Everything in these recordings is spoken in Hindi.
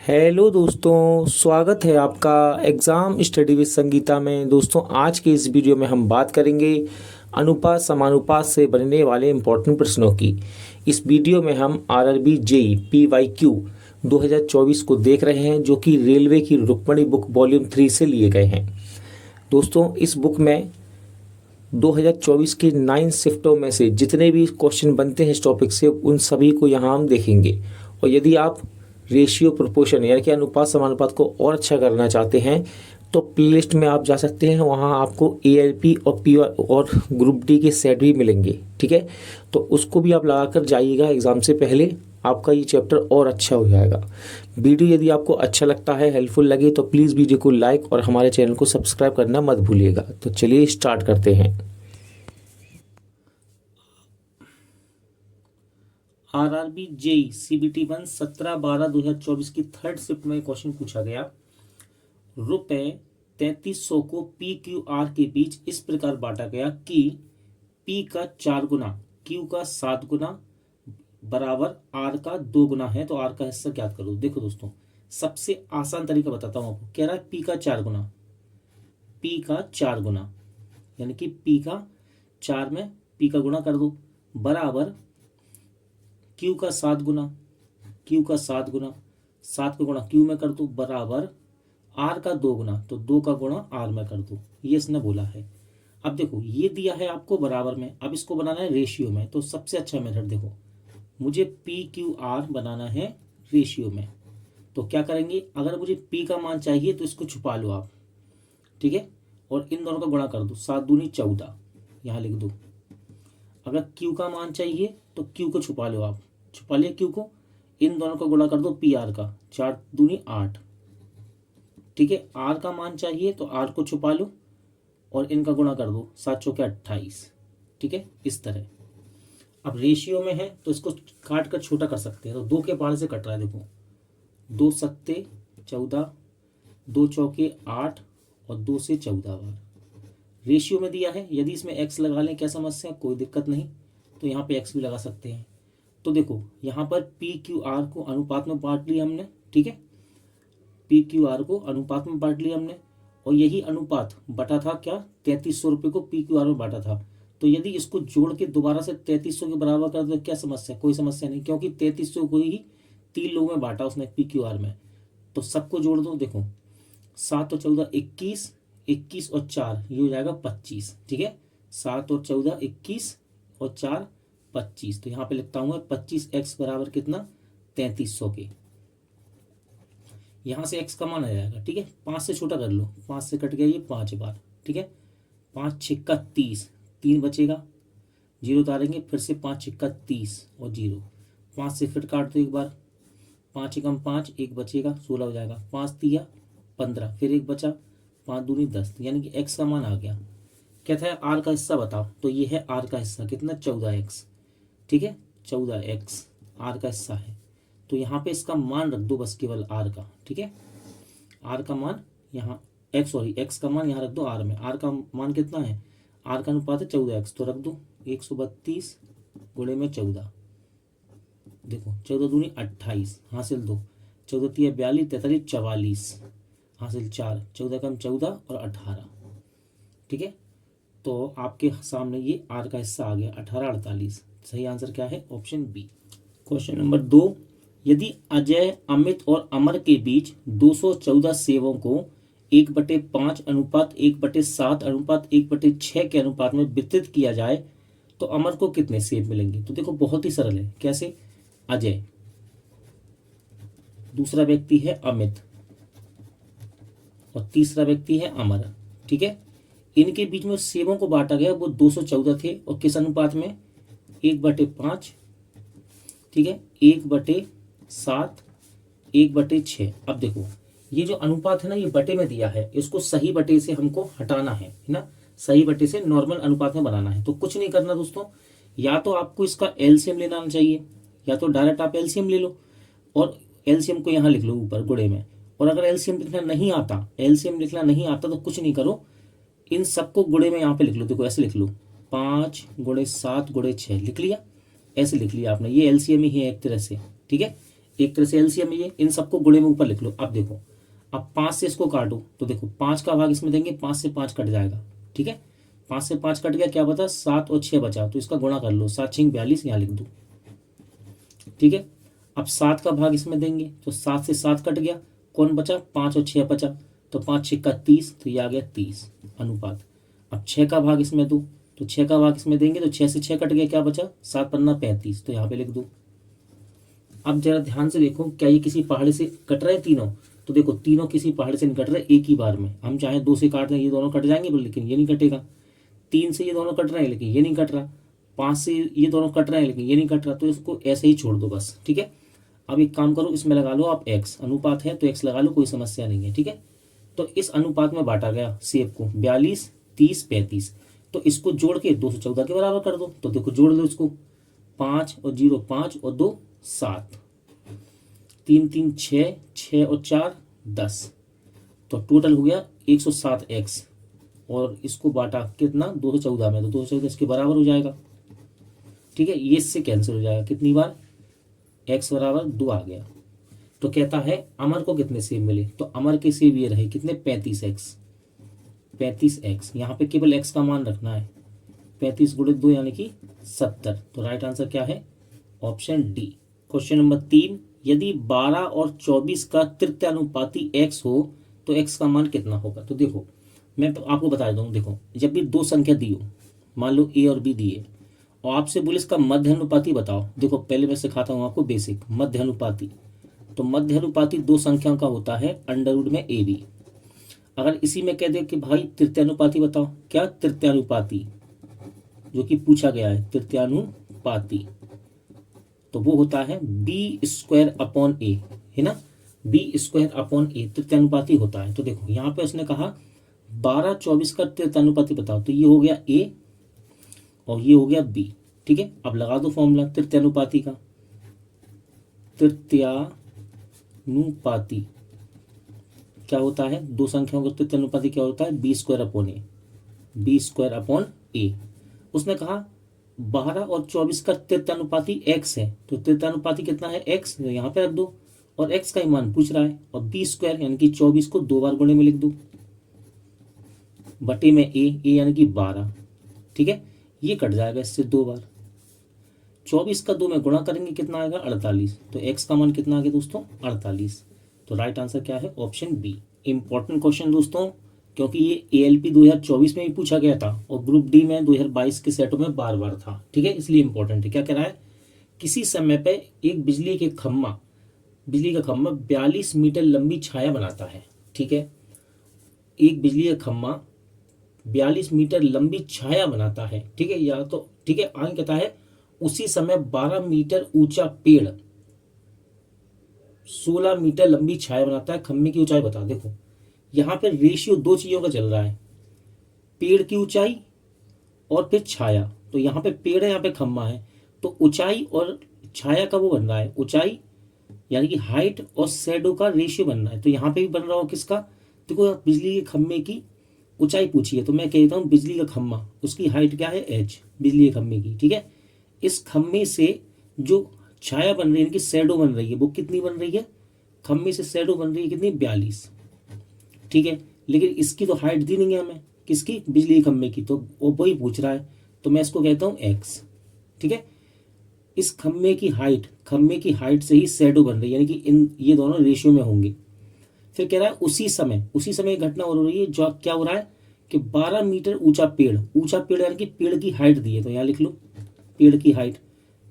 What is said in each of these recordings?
हेलो दोस्तों, स्वागत है आपका एग्ज़ाम स्टडी विद संगीता में। दोस्तों, आज के इस वीडियो में हम बात करेंगे अनुपात समानुपात से बनने वाले इम्पोर्टेंट प्रश्नों की। इस वीडियो में हम आरआरबी जेई PYQ 2024 को देख रहे हैं, जो कि रेलवे की रुक्मणी बुक वॉल्यूम 3 से लिए गए हैं। दोस्तों, इस बुक में 2024 की 9 शिफ्टों में से जितने भी क्वेश्चन बनते हैं इस टॉपिक से, उन सभी को यहाँ हम देखेंगे। और यदि आप रेशियो प्रोपोर्शन यानी कि अनुपात समानुपात को और अच्छा करना चाहते हैं तो प्लेलिस्ट में आप जा सकते हैं। वहाँ आपको ALP और PY और ग्रुप डी के सेट भी मिलेंगे, ठीक है। तो उसको भी आप लगा कर जाइएगा एग्ज़ाम से पहले, आपका ये चैप्टर और अच्छा हो जाएगा। वीडियो यदि आपको अच्छा लगता है, हेल्पफुल लगे, तो प्लीज़ वीडियो को लाइक और हमारे चैनल को सब्सक्राइब करना मत भूलिएगा। तो चलिए स्टार्ट करते हैं। आरआरबी जेई CBT 1 17/12/2024 की थर्ड शिफ्ट में क्वेश्चन पूछा गया। रुपए 3300 को PQR के बीच इस प्रकार बांटा गया कि P का 4 गुना, Q का 7 गुना बराबर R का 2 गुना है। तो R का हिस्सा ज्ञात करो। देखो दोस्तों, सबसे आसान तरीका बताता हूं आपको। कह रहा है P का 4 गुना, P का 4 गुना यानी कि P का 4 में P का गुणा कर दो, बराबर Q का 7 गुना, Q का 7 गुना, 7 का गुणा Q में कर दो, बराबर R का 2 गुना, तो 2 का गुणा R में कर दो। ये इसने बोला है। अब देखो, ये दिया है आपको बराबर में, अब इसको बनाना है रेशियो में। तो सबसे अच्छा मेथड देखो, मुझे PQR बनाना है रेशियो में। तो क्या करेंगे, अगर मुझे P का मान चाहिए तो इसको छुपा लो आप, ठीक है, और इन दोनों का गुणा कर दो। 7 दूनी 14 यहाँ लिख दो। अगर Q का मान चाहिए तो Q को छुपा लो आप, छुपा लिया Q को, इन दोनों का गुणा कर दो PR का, 4 दूनी 8, ठीक है। R का मान चाहिए तो R को छुपा लो और इनका गुणा कर दो, 7 चौके 28, ठीक है, इस तरह। अब रेशियो में है तो इसको काट कर छोटा कर सकते हैं। तो 2 के पहाड़ से कट रहा है, देखो 2 सत्ते 14, 2 चौके 8 और 2 से 14 बार। रेशियो में दिया है, यदि इसमें x लगा लें क्या समस्या, कोई दिक्कत नहीं। तो यहाँ पे x भी लगा सकते हैं। तो देखो यहाँ पर PQR को अनुपात में बांट लिया हमने, ठीक है, PQR को अनुपात में बांट लिया हमने। और यही अनुपात बटा था क्या, 3300 रुपये को PQR में बांटा था। तो यदि इसको जोड़ के दोबारा से 3300 के बराबर कर दो, क्या समस्या, कोई समस्या नहीं, क्योंकि 3300 को ही 3 लोगों में बांटा उसने PQR में। तो सबको जोड़ दो, देखो 7 और 14 21, 21 और 4 ये हो जाएगा 25, ठीक है। 7 और 14 21 और 4 25। तो यहाँ पे लिखता हूँ 25x बराबर कितना, 3300 के। यहाँ से x का मान आ जाएगा, ठीक है। 5 से छोटा कर लो, 5 से कट गया ये 5 बार, ठीक है। 5 छिक्का 30, 3 बचेगा, 0 उतारेंगे, फिर से 5 छिक्का 30 और 0, 5 से फिर काट दो एक बार, 5 एकम 5, 1 बचेगा, 16 हो जाएगा। 5 तिया 15, फिर 1 बचा, 5 दूनी 10, यानी कि x का मान आ गया। कहता है R का हिस्सा बताओ। तो ये है R का हिस्सा कितना, 14x, ठीक है, 14x R का हिस्सा है। तो यहाँ पे इसका मान रख दो बस, केवल R का, ठीक है। R का मान यहाँ x का मान यहाँ रख दो R में। R का मान कितना है, R का अनुपात है 14x, तो रख दो 132 गुणे में 14। देखो 14 दूनी 28, हासिल 2, 14 तिया 42, 43 44, हासिल 4, 14 कम 14 और 18, ठीक है। तो आपके सामने ये R का हिस्सा आ गया 18 48। सही आंसर क्या है, ऑप्शन बी। क्वेश्चन नंबर 2, यदि अजय, अमित और अमर के बीच 214 सेवों को 1/5 अनुपात 1/7 अनुपात 1/6 के अनुपात में वितरित किया जाए तो अमर को कितने सेब मिलेंगे। तो देखो बहुत ही सरल है। कैसे, अजय, दूसरा व्यक्ति है अमित और तीसरा व्यक्ति है अमर, ठीक है। इनके बीच में सेबों को बांटा गया, वो 214 थे, और किस अनुपात में, 1/5, ठीक है, 1/7 1/6। अब देखो ये जो अनुपात है ना, ये बटे में दिया है, इसको सही बटे से हमको हटाना है ना, सही बटे से नॉर्मल अनुपात में बनाना है। तो कुछ नहीं करना दोस्तों, या तो आपको इसका एलसीएम लेना आना चाहिए, या तो डायरेक्ट आप एलसीएम ले लो और एलसीएम को यहाँ लिख लो ऊपर गुणे में। और अगर एलसीएम लिखना नहीं आता, एलसीएम लिखना नहीं आता तो कुछ नहीं करो, इन सबको गुणे में यहाँ पे लिख लो। देखो ऐसे लिख लो, 5 गुणे 7 गुणे 6 लिख लिया, ऐसे लिख लिया आपने। ये एलसीएम ही है एक तरह से, ठीक है। एक तरह से एलसीएम है ये, इन सबको गुणे में ऊपर लिख लो। अब देखो, अब 5 से इसको काटो तो देखो 5 का भाग इसमें देंगे, 5 से 5 कट जाएगा, ठीक है। 5 से 5 कट गया, क्या बता 7 और 6 बचा, तो इसका गुणा कर लो, 7 6 42 यहाँ लिख दो, ठीक है। अब 7 का भाग इसमें देंगे तो 7 से 7 कट गया, कौन बचा 5 और 6 बचा, तो 5 6 का 30, तो ये आ गया 30 अनुपात। अब 6 का भाग इसमें दो, तो 6 का भाग इसमें देंगे तो 6 से 6 कट गया, क्या बचा 7 पन्ना 35, तो यहाँ पे लिख दो। अब जरा ध्यान से देखो, क्या ये किसी पहाड़ी से कट रहे हैं तीनों, तो देखो तीनों किसी पहाड़ से नहीं कट रहे एक ही बार में। हम चाहे 2 से काट दें ये दोनों कट जाएंगे, लेकिन ये नहीं कटेगा। 3 से ये दोनों कट रहे हैं लेकिन ये नहीं कट रहा। 5 से ये दोनों कट रहे हैं लेकिन ये नहीं कट रहा, तो इसको ऐसे ही छोड़ दो बस, ठीक है। अब एक काम करो, इसमें लगा लो आप x, अनुपात है तो x लगा लो, कोई समस्या नहीं है, ठीक है। तो इस अनुपात में बांटा गया सेब को 42 30 35, तो इसको जोड़ के 214 के बराबर कर दो। तो देखो जोड़ लो इसको, 5 और 0 5 और 2 7, 3 3 6 6 और 4 10, तो टोटल हो गया 107x, और इसको बांटा कितना 214 में, तो 214 इसके बराबर हो जाएगा, ठीक है। ये इससे कैंसिल हो जाएगा, कितनी बार x बराबर 2 आ गया। तो कहता है अमर को कितने सेब मिले, तो अमर के सेब ये रहे कितने 35x, यहाँ पे केवल x का मान रखना है, 35 गुणित 2 यानी कि 70। तो राइट आंसर क्या है, ऑप्शन डी। क्वेश्चन नंबर 3, यदि 12 और 24 का तृतीयानुपाती x हो तो x का मान कितना होगा। तो देखो मैं तो आपको बता दूँ, देखो जब भी दो संख्या दी हो, मान लो a और b दिए, और आपसे बोले इसका मध्य अनुपाती बताओ, देखो पहले मैं सिखाता हूँ आपको बेसिक मध्य अनुपाती। तो मध्य अनुपाती दो संख्याओं का होता है अंडर रूट में ए बी। अगर इसी में कह दे कि भाई तृतीयानुपाती बताओ, क्या तृतीयानुपाती जो कि पूछा गया है तृतीयानुपाती, तो वो होता है बी स्क्वायर अपॉन ए, है ना, बी स्क्वायर अपॉन ए तृतीयानुपाती होता है। तो देखो यहाँ पे उसने कहा 12 24 का तृतीयानुपाती बताओ, तो ये हो गया ए और ये हो गया बी, ठीक है। अब लगा दो फॉर्मूला तृतीयानुपाती का, तृतीयानुपाती क्या होता है, दो संख्याओं का तृतीयानुपाती क्या होता है बी स्क्वायर अपॉन ए, बी स्क्वायर अपॉन ए। उसने कहा 12 और 24 का तृतीयानुपाती x है, तो तृतीयानुपाती कितना है x, तो यहाँ पे रख दो, और x का ही मान पूछ रहा है, और बी स्क्वायर यानी कि 24 को 2 बार गुणे में लिख दो, बटे में a यानी कि 12, ठीक है। ये कट जाएगा इससे 2 बार, 24 का 2 में गुणा करेंगे कितना आएगा 48, तो x का मान कितना आ गया दोस्तों 48। तो राइट आंसर क्या है, ऑप्शन बी। इंपॉर्टेंट क्वेश्चन दोस्तों, क्योंकि ये ALP 2024 में भी पूछा गया था और ग्रुप डी में 2022 के सेटों में बार बार था, ठीक है, इसलिए इंपॉर्टेंट है। क्या कह रहा है, किसी समय पे एक बिजली का खम्भा 42 मीटर लंबी छाया बनाता है, ठीक है। एक बिजली का खम्भा 42 मीटर लंबी छाया बनाता है, ठीक है, या तो ठीक है। आगे कहता है उसी समय 12 मीटर ऊंचा पेड़ 16 मीटर लंबी छाया बनाता है, खम्भे की ऊंचाई बता। देखो यहाँ पे रेशियो दो चीजों का चल रहा है, पेड़ की ऊंचाई और फिर छाया। तो यहाँ पे पेड़ है, यहाँ पे खम्भा है, तो ऊंचाई और छाया का वो बन रहा है, ऊंचाई यानी कि हाइट और शैडो का रेशियो बन रहा है। तो यहाँ पे भी बन रहा हो किसका, देखो बिजली के खम्भे की ऊंचाई पूछी है, तो मैं कहता हूँ बिजली का खम्भा उसकी हाइट क्या है h, बिजली के खम्भे की, ठीक है। इस खम्भे से जो छाया बन रही है यानी कि शैडो बन रही है, वो कितनी बन रही है, खम्भे से शैडो बन रही है कितनी 42, ठीक है। लेकिन इसकी तो हाइट दी नहीं है हमें, किसकी, बिजली के खम्भे की, तो वो वही पूछ रहा है, तो मैं इसको कहता हूँ x, ठीक है। इस खम्भे की हाइट से ही शैडो बन रही है, यानी कि इन ये दोनों रेशियो में होंगे। फिर कह रहा है उसी समय घटना हो रही है, जो क्या हो रहा है कि 12 मीटर ऊंचा पेड़ यानी कि पेड़ की हाइट दी है, तो यहाँ लिख लो पेड़ की हाइट।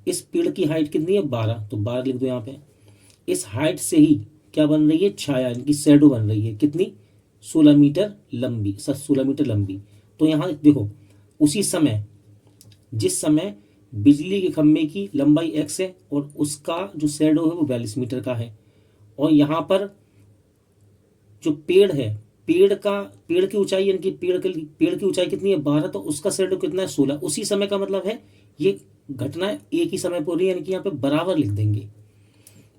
इस पेड़ की हाइट कितनी है 12, तो 12 लिख दो यहाँ पे। इस हाइट से ही क्या बन रही है, छाया यानी कि शैडो बन रही है, कितनी 16 मीटर लंबी। तो यहाँ देखो उसी समय, जिस समय बिजली के खम्भे की लंबाई x है और उसका जो शैडो है वो 42 मीटर का है, और यहाँ पर जो पेड़ है, पेड़ की ऊंचाई यानी कि पेड़ की ऊंचाई कितनी है 12, तो उसका शैडो कितना है 16। उसी समय का मतलब है ये घटना एक ही समय पर हो रही है, यानी कि यहाँ पे बराबर लिख देंगे,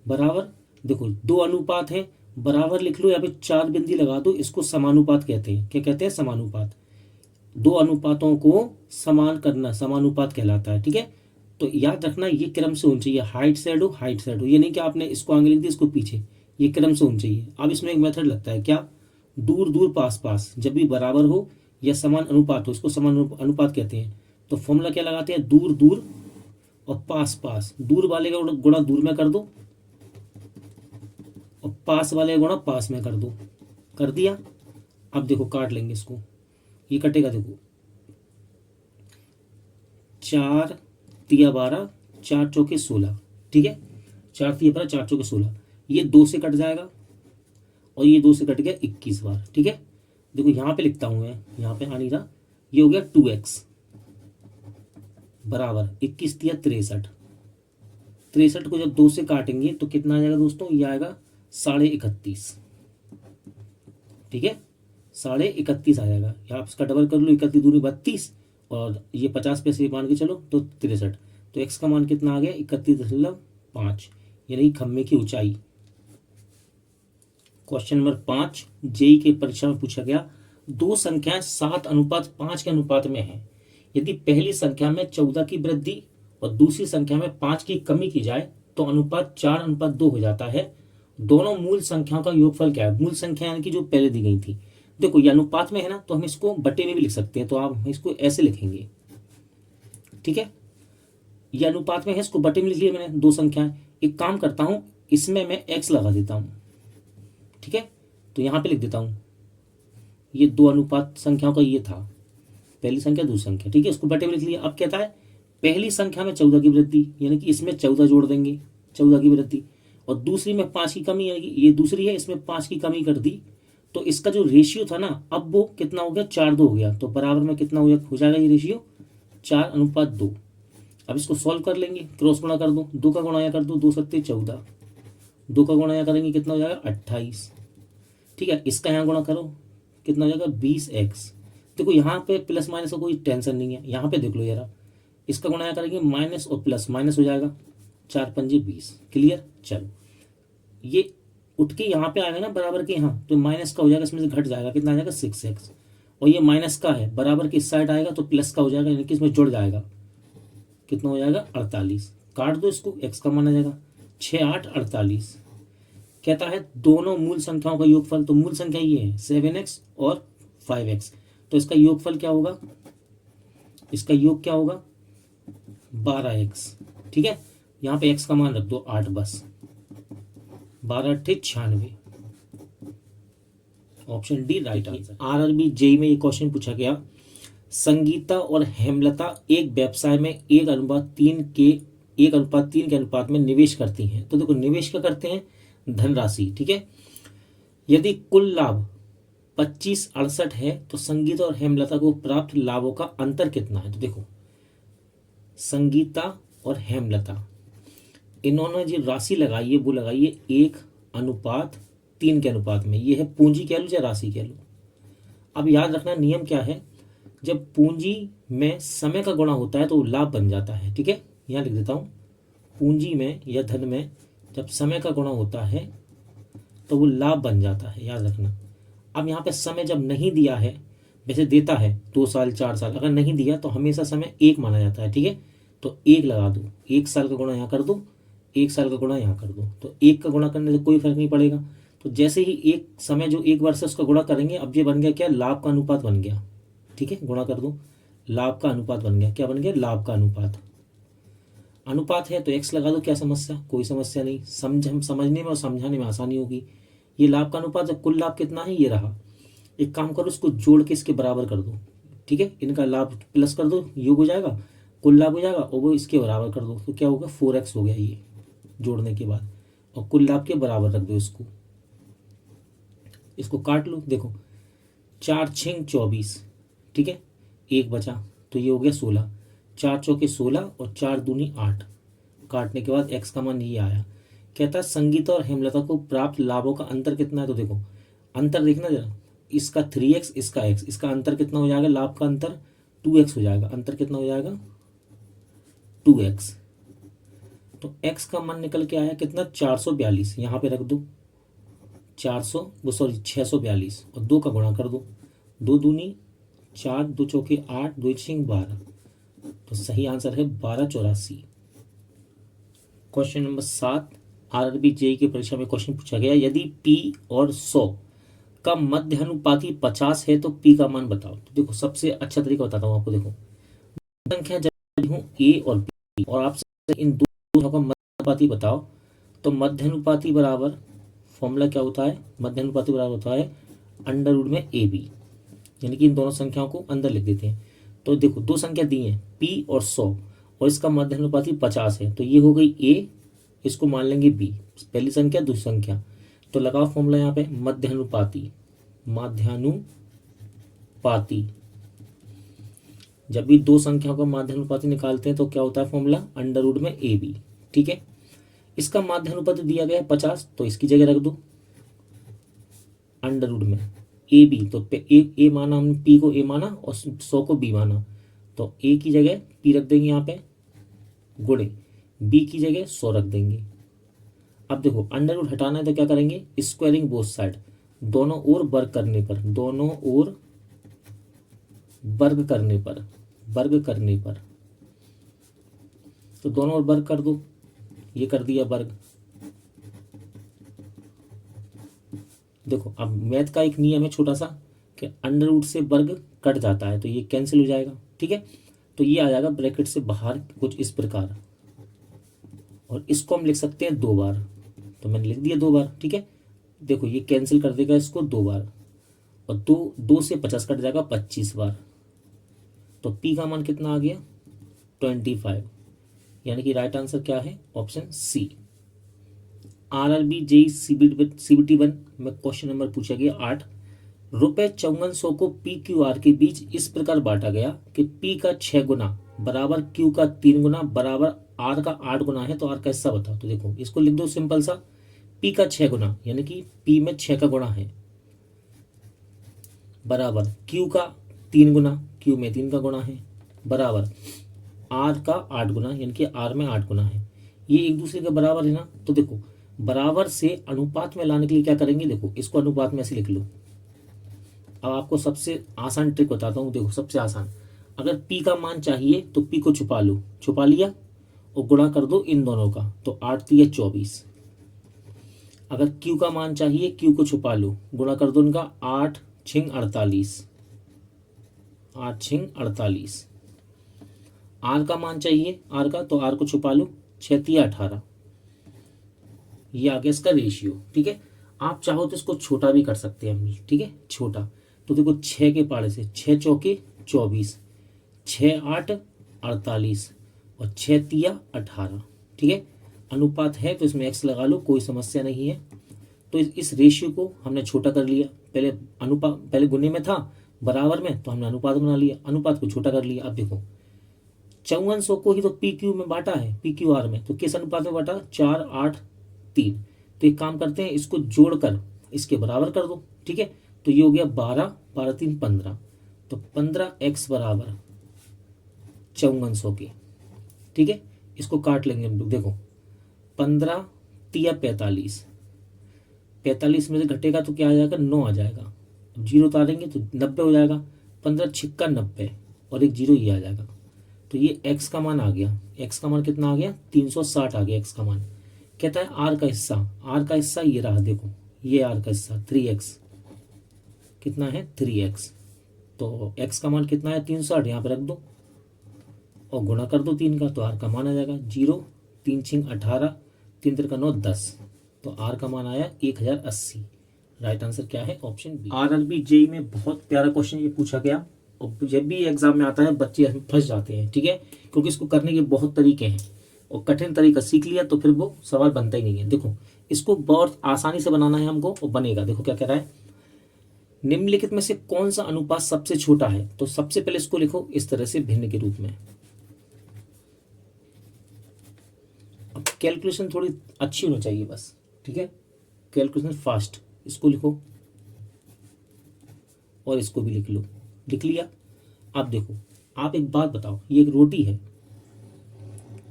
बराबर। देखो दो अनुपात है, बराबर लिख लो, यहाँ पे 4 बिंदी लगा दो, इसको समानुपात कहते हैं। क्या कहते हैं, समानुपात। दो अनुपातों को समान करना समानुपात कहलाता है, ठीक है। तो याद रखना ये क्रम से होनी चाहिए, हाइट शैडो हाइट शैडो, ये नहीं कि आपने इसको आगे लिख दिया इसको पीछे, ये क्रम से होनी चाहिए। अब इसमें एक मेथड लगता है क्या, दूर दूर पास पास, जब भी बराबर हो या समान अनुपात हो इसको समान अनुपात कहते हैं। तो फॉर्मूला क्या लगाते हैं, दूर दूर और पास पास, दूर वाले का गुणा दूर में कर दो और पास वाले का गुणा पास में कर दो, कर दिया। अब देखो काट लेंगे इसको, ये कटेगा देखो, 4 तिया 12, 4 चौके 16, ठीक है, 4 तिया 12, 4 चौके 16, ये 2 से कट जाएगा और ये 2 से कट गया 21 बार, ठीक है। देखो यहाँ पे लिखता हूँ मैं, यहाँ पे आ नहीं रहा, ये हो गया 2x बराबर 21 तिया 63, 63 को जब 2 से काटेंगे तो कितना आ जाएगा दोस्तों, ये आएगा 31.5, ठीक है, 31.5 आ जाएगा। यहाँ इसका डबल कर लो, 31 दूनी 32 और ये 50 पैसे मान के चलो तो 63, तो x का मान कितना आ गया 31.5, यानी खम्भे की ऊंचाई। क्वेश्चन नंबर 5 जेई के परीक्षा में पूछा गया, दो संख्याएं 7:5 के अनुपात में हैं, यदि पहली संख्या में 14 की वृद्धि और दूसरी संख्या में 5 की कमी की जाए तो अनुपात 4:2 हो जाता है। दोनों मूल संख्याओं का योगफल क्या है, मूल संख्या यानी कि जो पहले दी गई थी। देखो ये अनुपात में है ना, तो हम इसको बटे में भी लिख सकते हैं, तो आप इसको ऐसे लिखेंगे, ठीक है, ये अनुपात में है, इसको बटे में लिख लिया मैंने, दो संख्याएं। एक काम करता हूं, इसमें मैं x लगा देता हूं, ठीक है, तो यहां पे लिख देता हूं, ये दो अनुपात संख्याओं का ये था, पहली संख्या दूसरी संख्या, ठीक है, इसको बटे में लिख लिया। अब कहता है पहली संख्या में 14 की वृद्धि, यानी कि इसमें 14 जोड़ देंगे, 14 की वृद्धि, और दूसरी में 5 की कमी, यानी कि ये दूसरी है, इसमें 5 की कमी कर दी, तो इसका जो रेशियो था ना, अब वो कितना हो गया, 4:2 हो गया, तो बराबर में कितना हो जाएगा ये रेशियो, 4:2। अब इसको सॉल्व कर लेंगे, क्रॉस गुणा कर दो, 2 का गुणा या कर दो, 2 सत्ते 14, 2 का गुणा या करेंगे कितना हो जाएगा 28, ठीक है, इसका यहाँ गुणा करो कितना हो जाएगा 20x। देखो यहाँ पे प्लस माइनस का कोई टेंशन नहीं है, यहाँ पे देख लो यार, इसका गुणा या करेंगे माइनस और प्लस, माइनस हो जाएगा 4 पंजे 20, क्लियर। चलो ये उठ के यहाँ पे आएगा ना बराबर के यहाँ, तो माइनस का हो जाएगा, इसमें से घट जाएगा, कितना आ जाएगा 6x, और ये माइनस का है, बराबर की इस साइड आएगा तो प्लस का हो जाएगा, यानी कि इसमें जुड़ जाएगा, कितना हो जाएगा 48, काट दो इसको, x का मान आ जाएगा 6 8 48। कहता है दोनों मूल संख्याओं का योगफल, तो मूल संख्या ये है 7x और 5x, तो इसका योगफल क्या होगा, इसका योग क्या होगा 12x, ठीक है, यहाँ पे x का मान रख दो 8, बस 12 8 96, option D right answer. RRB JE में ये क्वेश्चन पूछा गया, संगीता और हेमलता एक व्यवसाय में 1:3 के अनुपात में निवेश करती हैं। तो देखो निवेश क्या करते हैं, धनराशि, ठीक है। यदि कुल लाभ 2568 है तो संगीता और हेमलता को प्राप्त लाभों का अंतर कितना है। तो देखो संगीता और हेमलता इन्होंने जो राशि लगाई है वो लगाई है 1:3 के अनुपात में, ये है पूंजी कह लो चाहे राशि कह लो। अब याद रखना नियम क्या है, जब पूंजी में समय का गुणा होता है तो लाभ बन जाता है, ठीक है, यहाँ लिख देता हूँ, पूंजी में या धन में जब समय का गुणा होता है तो वो लाभ बन जाता है, याद रखना। अब यहाँ पे समय जब नहीं दिया है, वैसे देता है 2 साल 4 साल, अगर नहीं दिया तो हमेशा समय 1 माना जाता है, ठीक है, तो 1 लगा दो, 1 साल का गुणा यहाँ कर दो, 1 साल का गुणा यहाँ कर दो, तो 1 का गुणा करने से कोई फर्क नहीं पड़ेगा। तो जैसे ही एक समय जो 1 वर्ष है उसका गुणा करेंगे, अब ये बन गया क्या, लाभ का अनुपात बन गया, ठीक है, गुणा कर दो, लाभ का अनुपात बन गया, क्या बन गया, लाभ का अनुपात। अनुपात है तो x लगा दो, क्या समस्या, कोई समस्या नहीं, समझने में और समझाने में आसानी होगी। ये लाभ का अनुपात, जब कुल लाभ कितना है ये रहा, एक काम करो इसको जोड़ के इसके बराबर कर दो, ठीक है, इनका लाभ प्लस कर दो, योग हो जाएगा, कुल लाभ हो जाएगा और वो इसके बराबर कर दो, तो क्या होगा 4x हो गया ये जोड़ने के बाद, और कुल लाभ के बराबर रख दो इसको काट लो। देखो 4 6 24, ठीक है, 1 बचा तो ये हो गया 16, 4 चौके 16 और 4 दूनी 8, काटने के बाद x का मान ये आया। कहता है संगीता और हेमलता को प्राप्त लाभों का अंतर कितना है। तो देखो अंतर देखना जरा, इसका 3x इसका x, इसका अंतर कितना हो जाएगा, लाभ का अंतर 2x हो जाएगा, अंतर कितना हो जाएगा 2x। तो x का मान निकल के आया कितना 442, यहाँ पे रख दो 642 और 2 का गुणा कर दो, 2 दूनी 4, 2 चौके 8, 2 6 12, तो सही आंसर है 1284। क्वेश्चन नंबर 7 आरआरबी जेई की परीक्षा में क्वेश्चन पूछा गया, यदि P और 100 का मध्य अनुपाती 50 है तो P का मान बताओ। तो देखो सबसे अच्छा तरीका बताता हूँ आपको। देखो संख्या जब हूँ A और P और आपसे इन दोनों का मध्य अनुपाती बताओ, तो मध्य अनुपाती बराबर फॉर्मूला क्या होता है, मध्य अनुपाती बराबर होता है अंडर रूट में AB, यानी कि इन दोनों संख्याओं को अंदर लिख देते हैं। तो देखो दो संख्या दी हैं P और 100 और इसका मध्य अनुपाती 50 है, तो ये हो गई A, इसको मान लेंगे B, पहली संख्या दूसरी संख्या। तो लगाओ फॉर्मूला यहाँ पे मध्यानुपाती, माध्यानुपाती। जब भी दो संख्याओं का माध्यानुपाती निकालते हैं तो क्या होता है फॉर्मूला अंडर रूट में AB। ठीक है, इसका माध्यानुपाती दिया गया है 50, तो इसकी जगह रख दो अंडर रूट में AB। तो ए माना हमने, P को A माना और 100 को B माना, तो A की जगह P रख देंगे यहाँ पे, गुणे B की जगह 100 रख देंगे। अब देखो अंडर रूट हटाना है तो क्या करेंगे, स्क्वायरिंग बोथ साइड, दोनों ओर वर्ग करने पर, दोनों ओर वर्ग करने पर, वर्ग करने पर, तो दोनों ओर वर्ग कर दो, ये कर दिया वर्ग। देखो अब मैथ का एक नियम है छोटा सा कि अंडर रूट से वर्ग कट जाता है तो ये कैंसिल हो जाएगा। ठीक है, तो ये आ जाएगा ब्रैकेट से बाहर कुछ इस प्रकार, और इसको हम लिख सकते हैं 2 बार, तो मैंने लिख दिया 2 बार। ठीक है, देखो ये कैंसिल कर देगा इसको 2 बार, और 2 से 50 कट जाएगा 25 बार, तो P का मान कितना आ गया 25, यानी कि राइट आंसर क्या है option C. RRB JE CBT 1 में क्वेश्चन नंबर पूछा गया 8, रुपए 5400 को PQR के बीच इस प्रकार बांटा गया कि P का 6 गुना बराबर Q का 3 गुना बराबर R का 8 गुना है, तो R का हिस्सा बताओ। तो देखो इसको लिख दो सिंपल सा, P का 6 गुना यानी कि P में 6 का गुणा है, बराबर Q का 3 गुना, Q में 3 का गुणा है, बराबर R का 8 गुना यानी कि R में 8 गुना है। ये एक दूसरे के बराबर है ना, तो देखो बराबर से अनुपात में लाने के लिए क्या करेंगे, देखो इसको अनुपात में ऐसे लिख लो। अब आपको सबसे आसान ट्रिक बताता हूँ, देखो सबसे आसान, अगर P का मान चाहिए तो P को छुपा लो, छुपा लिया और गुणा कर दो इन दोनों का, तो 8 3 24। अगर Q का मान चाहिए, Q को छुपा लो, गुणा कर दो इनका, 8 6 48, 8 6 48। R का मान चाहिए R का, तो R को छुपा लो, 6 3 18। ये आ गया इसका रेशियो। ठीक है, आप चाहो तो इसको छोटा भी कर सकते हैं हम। ठीक है, छोटा तो देखो 6 के पाड़े से 6 चौके 24, 6 8 48 और 6 3 18। ठीक है, अनुपात है तो इसमें x लगा लो, कोई समस्या नहीं है। तो इस रेशियो को हमने छोटा कर लिया, पहले गुने में था बराबर में, तो हमने अनुपात बना लिया, अनुपात को छोटा कर लिया। अब देखो 5400 को ही तो PQ में बांटा है, PQR में, तो किस अनुपात में बांटा, 4 8 3। तो एक काम करते हैं, इसको जोड़कर इसके बराबर कर दो। ठीक है, तो ये हो गया 12 12 3 15, तो 15x बराबर 5400 के। ठीक है, इसको काट लेंगे हम लोग, देखो 15 3 45, 45 में से घटेगा तो क्या आ जाएगा 9 आ जाएगा, अब जीरो उतारेंगे तो 90 हो जाएगा, 15 छिक्का 90 और एक जीरो ये आ जाएगा। तो ये x का मान आ गया, x का मान कितना आ गया 360 आ गया x का मान। कहता है R का हिस्सा, R का हिस्सा ये रहा, देखो ये R का हिस्सा 3x, कितना है 3x, तो x का मान कितना है 360, यहाँ पे रख दो और गुणा कर दो 3 का, तो R का मान आ जाएगा 0 3 6 18 3 3 का 9 10, तो R का मान आया 1080। राइट आंसर क्या है ऑप्शन बी। आरआरबी जेई में बहुत प्यारा क्वेश्चन ये पूछा गया, और जब भी एग्जाम में आता है बच्चे फंस जाते हैं। ठीक है, क्योंकि इसको करने के बहुत तरीके हैं और कठिन तरीका सीख लिया तो फिर वो सवाल बनता ही नहीं है। देखो इसको बहुत आसानी से बनाना है हमको और बनेगा। देखो क्या कह रहा है, निम्नलिखित में से कौन सा अनुपात सबसे छोटा है, तो सबसे पहले इसको लिखो इस तरह से भिन्न के रूप में। अब कैलकुलेशन थोड़ी अच्छी होनी चाहिए बस। ठीक है, कैलकुलेशन फास्ट, इसको लिखो और इसको भी लिख लो, लिख लिया। अब देखो आप एक बात बताओ, ये एक रोटी है,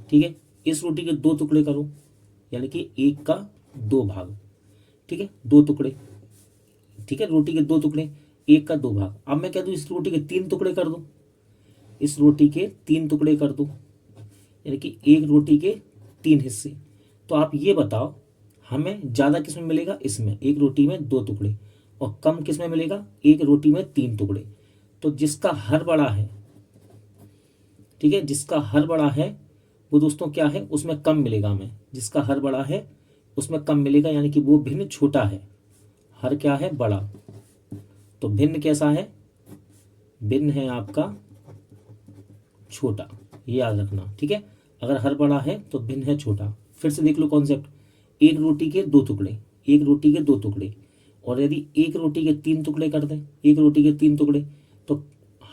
ठीक है, इस रोटी के 2 टुकड़े करो, यानी कि 1 का 2 भाग। ठीक है, 2 टुकड़े, ठीक है, रोटी के 2 टुकड़े, 1 का 2 भाग। अब मैं कह दूं इस रोटी के 3 टुकड़े कर दो, इस रोटी के 3 टुकड़े कर दो, यानी कि एक रोटी के 3 हिस्से। तो आप ये बताओ हमें ज़्यादा किस में मिलेगा, इसमें एक रोटी में 2 टुकड़े, और कम किस में मिलेगा, एक रोटी में 3 टुकड़े। तो जिसका हर बड़ा है, ठीक है, जिसका हर बड़ा है वो दोस्तों क्या है, उसमें कम मिलेगा हमें। जिसका हर बड़ा है उसमें कम मिलेगा, यानी कि वो भिन्न छोटा है। हर क्या है, बड़ा, तो भिन्न कैसा है, भिन्न है आपका छोटा, ये याद रखना, ठीक है। अगर हर बड़ा है तो भिन्न है छोटा। फिर से देख लो कॉन्सेप्ट, एक रोटी के 2 टुकड़े, एक रोटी के 2 टुकड़े, और यदि एक रोटी के 3 टुकड़े कर दें, एक रोटी के 3 टुकड़े, तो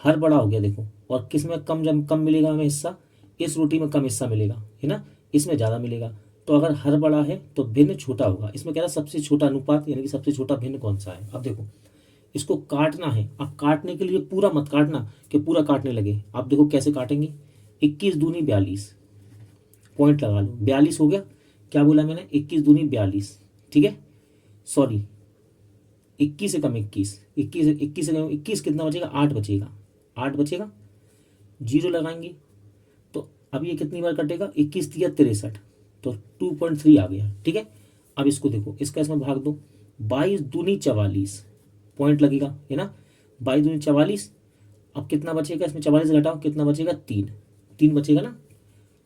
हर बड़ा हो गया देखो। और किस में कम मिलेगा हमें हिस्सा, इस रोटी में कम हिस्सा मिलेगा, है ना, इसमें ज़्यादा मिलेगा। तो अगर हर बड़ा है तो भिन्न छोटा होगा। इसमें कह रहा सबसे छोटा अनुपात, यानी कि सबसे छोटा भिन्न कौन सा है। अब देखो इसको काटना है। अब काटने के लिए पूरा मत काटना कि पूरा काटने लगे। आप देखो कैसे काटेंगे, 21 दूनी 42, पॉइंट लगा लो, 42 हो गया। क्या बोला मैंने, 21 दूनी 42, ठीक है, सॉरी 21 से कम 21, 21 से कम 21 कितना बचेगा, 8 बचेगा, 8 बचेगा, जीरो लगाएंगे। तो अब ये कितनी बार कटेगा, 21 तिया 63, तो 2.3 आ गया, ठीक है। अब इसको देखो, इसका इसमें भाग दो, 22 दूनी 44, पॉइंट लगेगा, है ना, 22 दूनी 44। अब कितना बचेगा, इसमें 44 घटाओ, कितना बचेगा, 3 बचेगा ना,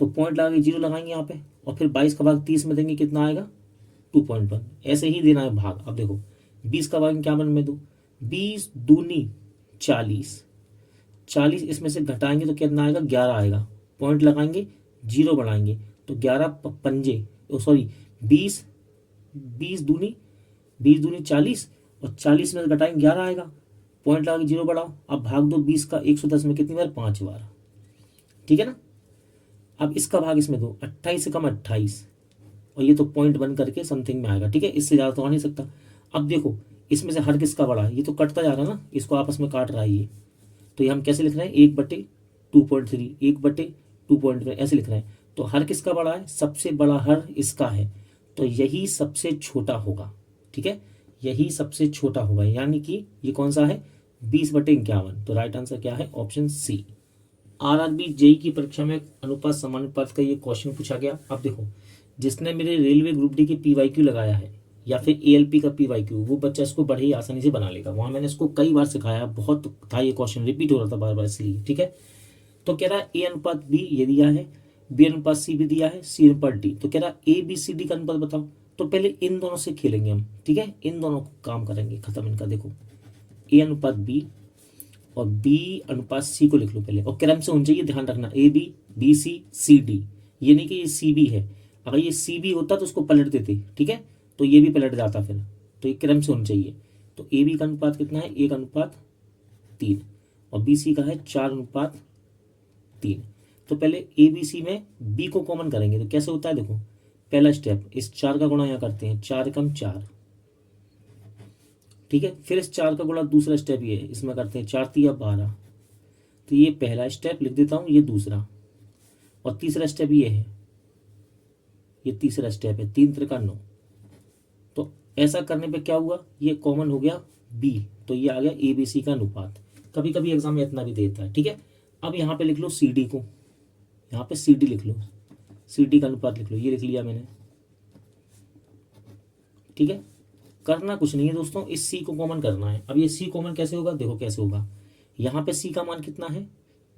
तो पॉइंट लगा के जीरो लगाएंगे यहाँ पे, और फिर 22 का भाग 30 में देंगे, कितना आएगा, 2.1। ऐसे ही देना है भाग। अब देखो 20 का भाग क्या में दो, 20 दूनी 40, 40 इसमें से घटाएंगे तो कितना आएगा, 11 आएगा, पॉइंट लगाएंगे, जीरो बढ़ाएंगे, तो 11 पंजे, सॉरी 20 20 दूनी 40, और 40 में से घटाएंगे 11 आएगा, पॉइंट लगा के जीरो बढ़ाओ। अब भाग दो 20 का 110 में कितनी बार, 5 बार, ठीक है ना। अब इसका भाग इसमें दो, 28 से कम 28, और ये तो पॉइंट बन करके समथिंग में आएगा, ठीक है, इससे ज़्यादा तो आ नहीं सकता। अब देखो इसमें से हर किसका बड़ा है, ये तो कटता जा रहा है ना, इसको आपस में काट रहा है ये, तो ये हम कैसे लिख रहे हैं, 1/2.3, 1/2.3 ऐसे लिख रहे हैं। तो हर किसका बड़ा है, सबसे बड़ा हर इसका है, तो यही सबसे छोटा होगा, ठीक है, यही सबसे छोटा होगा, यानी कि ये कौन सा है, 20/51। तो राइट आंसर क्या है, ऑप्शन सी। आरआरबी जेई की परीक्षा में अनुपात समानुपात का ये क्वेश्चन पूछा गया। अब देखो जिसने मेरे रेलवे ग्रुप डी की पीवाईक्यू लगाया है या फिर एएलपी का पीवाईक्यू, वो बच्चा इसको बड़े ही आसानी से बना लेगा। वहां मैंने इसको कई बार सिखाया, बहुत था ये क्वेश्चन, रिपीट हो रहा था बार बार इसलिए, ठीक है। तो कह रहा है ए अनुपात बी ये दिया है, बी अनुपात सी भी दिया है, सी अनुपात डी। तो कह रहा है ए बी सी डी का अनुपात बताओ। तो पहले इन दोनों से खेलेंगे हम, ठीक है, इन दोनों को काम करेंगे खत्म इनका। देखो ए अनुपात बी और बी अनुपात सी को लिख लो पहले, और क्रम से होना चाहिए, ध्यान रखना, A B B C C D, ये नहीं कि ये सी बी है। अगर ये सी बी होता तो उसको पलट देते, ठीक है, तो ये भी पलट जाता फिर, तो ये क्रम से होना चाहिए। तो ए बी का अनुपात कितना है, 1/3, और बी सी का है 4/3। तो पहले ए बी सी में बी को कॉमन करेंगे, तो कैसे होता है, देखो पहला स्टेप, इस 4 का गुणा यहाँ करते हैं, 4 × 4, ठीक है। फिर इस 4 का गुणा, दूसरा स्टेप ये है, इसमें करते हैं 4 × 3 = 12। तो ये पहला स्टेप लिख देता हूं, ये दूसरा, और तीसरा स्टेप ये है, ये तीसरा स्टेप है, 3 × 3 = 9। तो ऐसा करने पे क्या हुआ, ये कॉमन हो गया बी, तो ये आ गया ए बी सी का अनुपात। कभी कभी एग्जाम में इतना भी देता है, ठीक है। अब यहाँ पे लिख लो सी डी को, यहाँ पे सी डी लिख लो, सी डी का अनुपात लिख लो, ये लिख लिया मैंने, ठीक है। करना कुछ नहीं है दोस्तों, इस सी को कॉमन करना है। अब ये सी कॉमन कैसे होगा, देखो कैसे होगा, यहाँ पे सी का मान कितना है,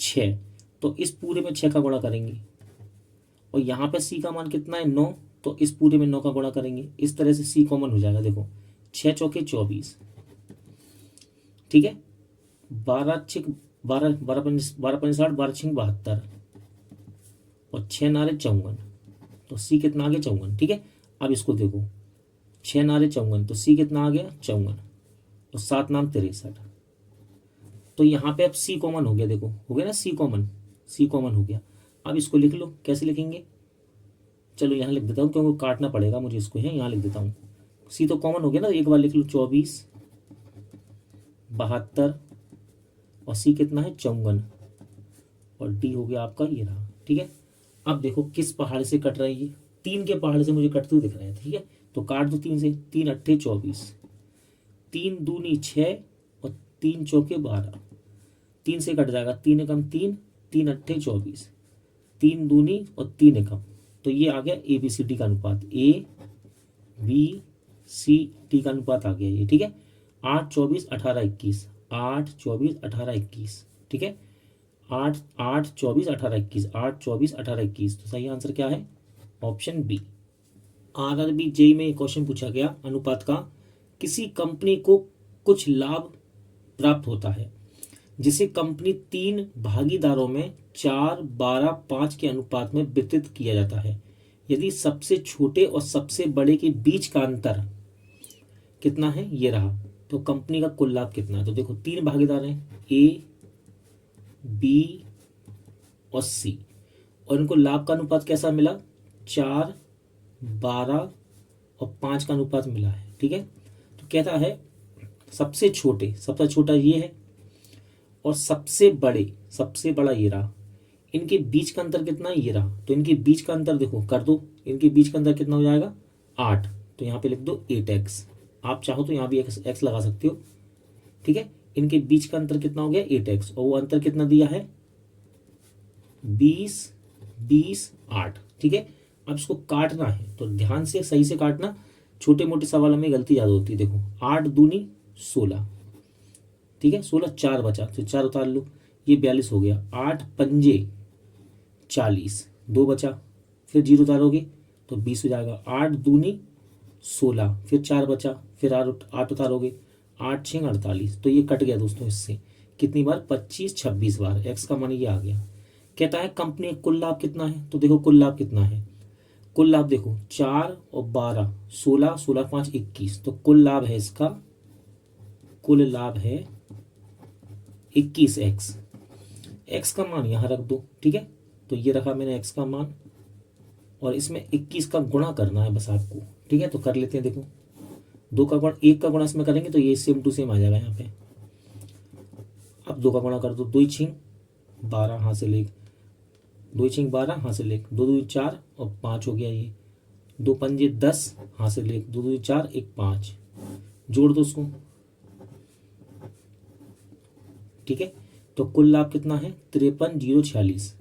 6, तो इस पूरे में 6 का गुणा करेंगे, और यहाँ पे सी का मान कितना है, 9, तो इस पूरे में 9 का गुणा करेंगे। इस तरह से सी कॉमन हो जाएगा। देखो 6 × 4 = 24, ठीक है, 12 × 12 12 × 5 = 60, 12 × 6 = 72, और 6 × 9 = 54, तो सी कितना आ गया, 54, ठीक है। अब इसको देखो 6 × 9 = 54, तो सी कितना आ गया, 54, और 7 × 9 = 63। तो यहाँ पे अब सी कॉमन हो गया, देखो हो गया ना, सी कॉमन हो गया। अब इसको लिख लो, कैसे लिखेंगे, चलो यहाँ लिख देता हूँ क्योंकि काटना पड़ेगा मुझे इसको, है यहाँ लिख देता हूँ। सी तो कॉमन हो गया ना, एक बार लिख लो, 24 72, और सी कितना है, 54, और डी हो गया आपका ये रहा, ठीक है। अब देखो किस पहाड़ से कट रहा है, ये 3 के पहाड़ से मुझे कटते हुए दिख रहे हैं, ठीक है। तो काट दो 3 से, 3 × 8 = 24, 3 दूनी 6, और 3 × 4 = 12, 3 से कट जाएगा, 3 × 3 3 × 8 = 24, 3 दूनी और 3 एकम तो ये आ गया ए बी सी डी का अनुपात, ए बी सी डी का अनुपात आ गया ये, ठीक है। 8 24 18 21, 8 24 18 21, ठीक है। 8 8 24 18 21, 8 24 18 21, तो सही आंसर क्या है? Option B. आरआरबी जेई में एक क्वेश्चन पूछा गया अनुपात का, किसी कंपनी को कुछ लाभ प्राप्त होता है जिसे कंपनी 3 भागीदारों में 4 12 5 के अनुपात में वितरित किया जाता है। यदि सबसे छोटे और सबसे बड़े के बीच का अंतर कितना है, ये रहा, तो कंपनी का कुल लाभ कितना है? तो देखो 3 भागीदार हैं, ए बी और सी, और इनको लाभ का अनुपात कैसा मिला? 4 12 और 5 का अनुपात मिला है, ठीक है। तो कहता है सबसे छोटे, सबसे छोटा ये है, और सबसे बड़े, सबसे बड़ा ये रहा, इनके बीच का अंतर कितना है? ये रहा। तो इनके बीच का अंतर देखो कर दो, इनके बीच का अंतर कितना हो जाएगा? 8। तो यहाँ पे लिख दो 8x। आप चाहो तो यहाँ भी x लगा सकते हो, ठीक है। इनके बीच का अंतर कितना हो गया? 8x, और वो अंतर कितना दिया है? 20 20 8, ठीक है। अब इसको काटना है तो ध्यान से सही से काटना, छोटे मोटे सवालों में गलती ज़्यादा होती है। देखो 8 दूनी 16, ठीक है, 16, 4 बचा तो 4 उतार लो, ये 42 हो गया। 8 पंजे 40, 2 बचा, फिर 0 उतारोगे तो 20 हो जाएगा। 8 दूनी 16, फिर 4 बचा, फिर 8 उतारोगे, 8 6 48, तो ये कट गया दोस्तों इससे। कितनी बार? 25 26 बार। एक्स का मान ये आ गया। कहता है कंपनी का कुल लाभ कितना है? तो देखो कुल लाभ कितना है, कुल लाभ देखो 4 और 12 16, 16 5 21, तो कुल लाभ है इसका, कुल लाभ है 21x। x का मान यहां रख दो, ठीक है। तो ये रखा मैंने x का मान, और इसमें 21 का गुणा करना है बस आपको, ठीक है। तो कर लेते हैं, देखो 2 का गुणा 1 का गुणा इसमें करेंगे तो ये सेम टू सेम आ जाएगा यहाँ पे। अब 2 का गुणा कर दो, 2 छिंग 12 हाथ से लेक, 2 छिंग 12 हाथ से लेक, 2 2 4 और 5 हो गया ये, 2 पंजे 10 हाथ से लेक, 2 2 4 1 5, जोड़ दो उसको, ठीक है। तो कुल लाभ कितना है? 53,046,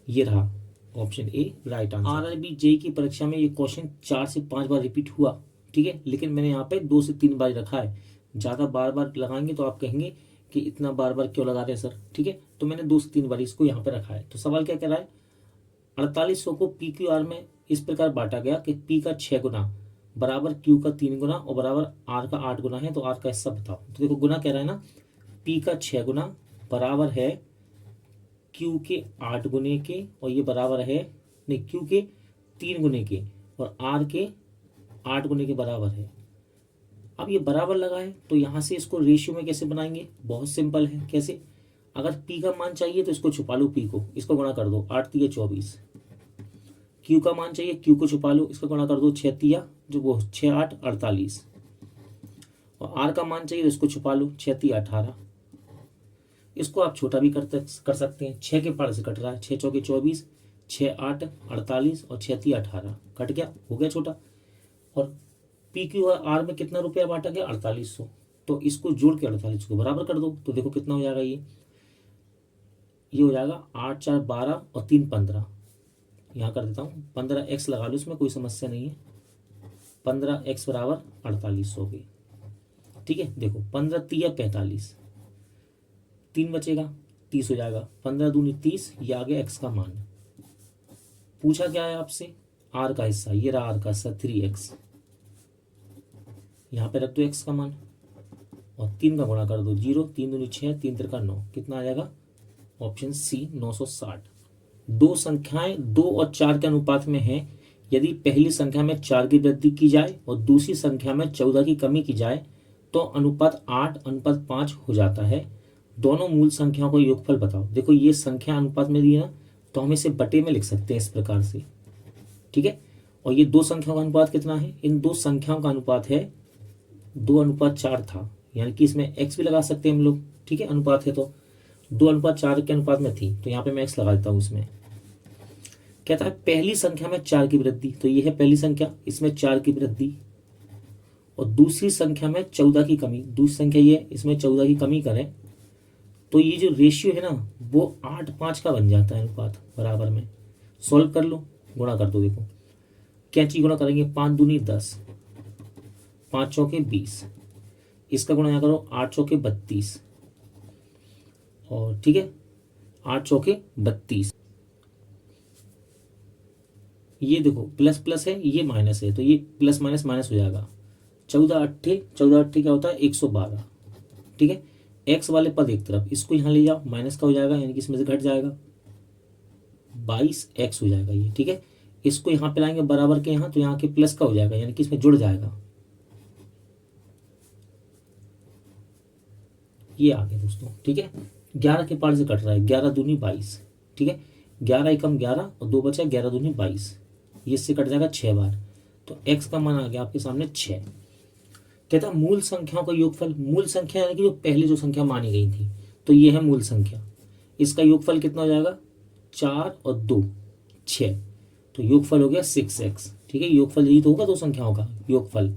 ये रहा option A right answer. RRB JE की परीक्षा में ये क्वेश्चन 4 से 5 बार रिपीट हुआ, ठीक है, लेकिन मैंने यहाँ पे 2 से 3 बार रखा है। ज़्यादा बार बार लगाएंगे तो आप कहेंगे कि इतना बार बार क्यों लगा रहे हैं सर, ठीक है। तो मैंने 2 से 3 बार इसको यहाँ पे रखा है। तो सवाल क्या कह रहा है? 4800 को पी क्यू आर में इस प्रकार बांटा गया कि पी का 6 गुना बराबर क्यू का 3 गुना और बराबर आर का 8 गुना है, तो आर का हिस्सा बताओ। तो देखो गुना कह रहा है ना, पी का 6 गुना बराबर है क्यू के 8 गुने के, और ये बराबर है नहीं, क्यू के 3 गुने के और आर के 8 गुने के बराबर है। अब ये बराबर लगा है तो यहाँ से इसको रेशियो में कैसे बनाएंगे? बहुत सिंपल है। कैसे? अगर पी का मान चाहिए तो इसको छुपा लो, पी को, इसको गुणा कर दो 8 3 24। क्यू का मान चाहिए, क्यू को छुपा लो, इसका गुणा कर दो 6 3 जो वो 6 8 48, और आर का मान चाहिए तो इसको छुपा लो 6 3 18। इसको आप छोटा भी कर सकते हैं, 6 के पार से कट रहा है, 6 चौके 24, 6 8 48 और 6 3 18, कट गया, हो गया छोटा। और पी क्यू आर में कितना रुपया बांटा गया? 4800, तो इसको जोड़ के 48 को बराबर कर दो, तो देखो कितना हो जाएगा ये हो जाएगा 8 4 12 और 3 15, यहाँ कर देता हूँ 15x लगा लो, इसमें कोई समस्या नहीं है। 15x बराबर 4800 की, ठीक है। देखो 15 3 45, 3 बचेगा 30 हो जाएगा, 15 दूनी 30, ये आ गया x का मान। पूछा क्या है आपसे? r का हिस्सा, ये रहा r का हिस्सा 3x, यहाँ पे रख दो x का मान और 3 का गुणा कर दो, 0 3 दूनी 6 3 3 9, कितना आ जाएगा? Option C 960। दो संख्याएं 2 और 4 के अनुपात में हैं। यदि पहली संख्या में 4 की वृद्धि की जाए और दूसरी संख्या में 14 की कमी की जाए तो अनुपात 8:5 हो जाता है। दोनों मूल संख्याओं का योगफल बताओ। देखो ये संख्या अनुपात में दी है ना, तो हम इसे बटे में लिख सकते हैं इस प्रकार से, ठीक है। और ये दो संख्याओं का अनुपात कितना है? इन दो संख्याओं का अनुपात है 2:4 था, यानी कि इसमें x भी लगा सकते हैं हम लोग, ठीक है। अनुपात है तो 2:4 के अनुपात में थी, तो यहाँ पे मैं x लगा देता हूँ इसमें। कहता है पहली संख्या में 4 की वृद्धि, तो ये है पहली संख्या, इसमें 4 की वृद्धि, और दूसरी संख्या में 14 की कमी, दूसरी संख्या ये, इसमें 14 की कमी करें तो ये जो रेशियो है ना वो 8:5 का बन जाता है अनुपात, बराबर में। सॉल्व कर लो, गुणा कर दो, देखो कैंची गुणा करेंगे, 5 दूनी 10, 5 चौके 20, इसका गुणा यहाँ करो 8 चौके 32, और ठीक है 8 चौके 32, ये देखो प्लस प्लस है, ये माइनस है, तो ये प्लस माइनस माइनस हो जाएगा। 14 अट्ठे क्या होता है 112, ठीक है। एक्स वाले पद एक तरफ, इसको यहाँ ले जाओ, माइनस का हो जाएगा, यानी कि इसमें से घट जाएगा, 22x हो जाएगा ये, ठीक है। इसको यहाँ पे लाएंगे बराबर के यहाँ, तो यहाँ के प्लस का हो जाएगा, यानी कि इसमें जुड़ जाएगा, ये आ गया दोस्तों, ठीक है। 11 के पार से कट रहा है, 11 दूनी 22, ठीक है। 11 एकम 11 और 2 बचा, 11 दूनी 22, ये इससे कट जाएगा 6 बार, तो x का मान आ गया आपके सामने 6। कहता मूल संख्याओं का योगफल, मूल संख्या यानी कि जो पहले जो संख्या मानी गई थी, तो ये है मूल संख्या, इसका योगफल कितना हो जाएगा, 4 और 2 6, तो योगफल हो गया 6x, ठीक है। योगफल यही तो होगा दो संख्याओं का योगफल।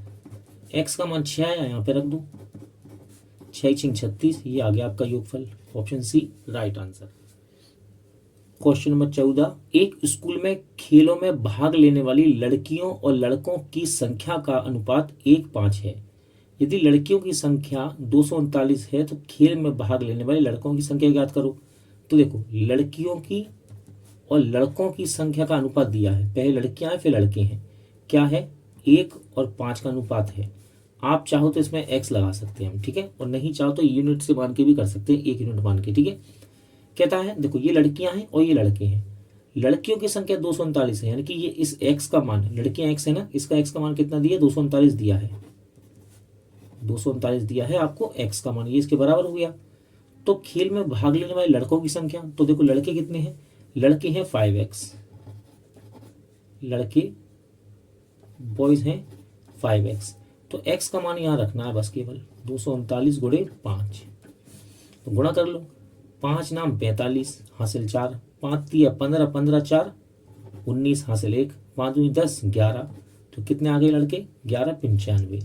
x का मान 6 आया, यहाँ पे रख दो, 6 6 36, ये आ गया आपका योगफल, option C right answer. Question number 14, एक स्कूल में खेलों में भाग लेने वाली लड़कियों और लड़कों की संख्या का अनुपात 1:5 है। यदि लड़कियों की संख्या 239 है तो खेल में भाग लेने वाले लड़कों की संख्या ज्ञात करो। तो देखो लड़कियों की और लड़कों की संख्या का अनुपात दिया है, पहले लड़कियां हैं फिर लड़के हैं, क्या है 1 और 5 का अनुपात है। आप चाहो तो इसमें x लगा सकते हैं हम, ठीक है, और नहीं चाहो तो यूनिट से मान के भी कर सकते हैं, 1 यूनिट मान के, ठीक है। कहता है देखो ये लड़कियां हैं और ये लड़के हैं, लड़कियों की संख्या 239 है, यानी कि ये इस x का मान, लड़कियां x है ना, इसका x का मान कितना दिया, 239 दिया है, 239 दिया है आपको x का मान, ये इसके बराबर हो गया। तो खेल में भाग लेने वाले लड़कों की संख्या, तो देखो लड़के कितने हैं, लड़के हैं 5x, लड़के बॉयज हैं 5x, तो x का मान यहाँ रखना है बस केवल 239 गुणे 5, तो गुणा कर लो, 5 नाम 45 हासिल 4, 5 तिया 15, 15 4 19 हासिल 1, 5 दूनी 10 11, तो कितने आ गए लड़के 11 95।